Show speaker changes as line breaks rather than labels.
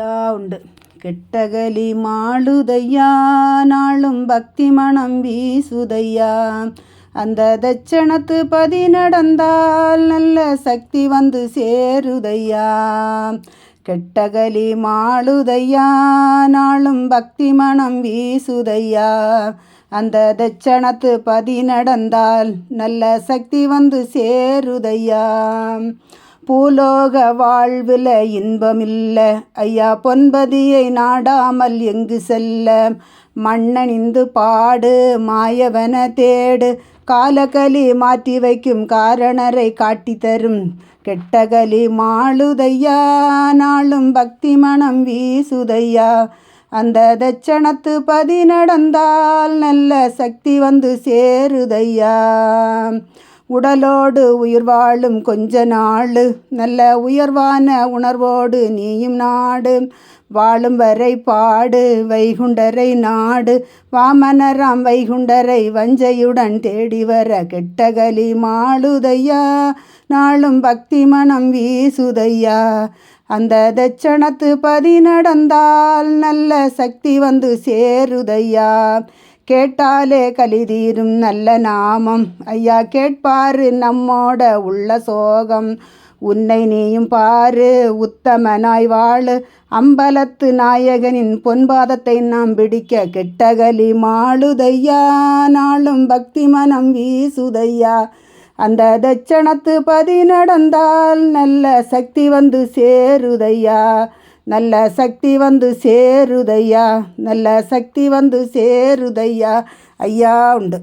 உண்டு. கெட்டகலி மாளுதையா நாளும் பக்தி மனம் வீசுதையா. அந்த தட்சணத்து பதி நடந்தால் நல்ல சக்தி வந்து சேருதையா. கெட்டகலி மாளுதையா நாளும் பக்தி மனம் வீசுதையா. அந்த தட்சணத்து பதி நடந்தால் நல்ல சக்தி வந்து சேருதையா. பூலோக வாழ்வில் இன்பமில்ல ஐயா பொன்பதியை நாடாமல் எங்கு செல்ல. மண்ணணிந்து பாடு மாயவன தேடு காலகலி மாற்றி வைக்கும் காரணரை காட்டி தரும். கெட்டகலி மாளுதையா நாளும் பக்தி மனம் வீசுதையா. அந்த தட்சணத்து பதி நடந்தால் நல்ல சக்தி வந்து சேருதையா. உடலோடு உயிர் வாழும் கொஞ்ச நாள் நல்ல உயர்வான உணர்வோடு நீயும் நாடு. வாழும் வரை பாடு வைகுண்டரை நாடு. வாமனராம் வைகுண்டரை வஞ்சையுடன் தேடி வர. கெட்டகலி மாளுதையா நாளும் பக்தி மனம் வீசுதையா. அந்த தட்சணத்து பதி நடந்தால் நல்ல சக்தி வந்து சேருதையா. கேட்டாலே கலிதீரும் நல்ல நாமம் ஐயா கேட்பாரு நம்மோட உள்ள சோகம். உன்னை நீயும் பாரு உத்தமனாய் வாழு அம்பலத்து நாயகனின் பொன்பாதத்தை நாம் பிடிக்க. கெட்டகலி மாளுதையா நாளும் பக்தி மனம் வீசுதையா. அந்த தட்சணத்து பதி நடந்தால் நல்ல சக்தி வந்து சேருதையா. நல்ல சக்தி வந்து சேருதையா. நல்ல சக்தி வந்து சேருதையா ஐயா உண்டு.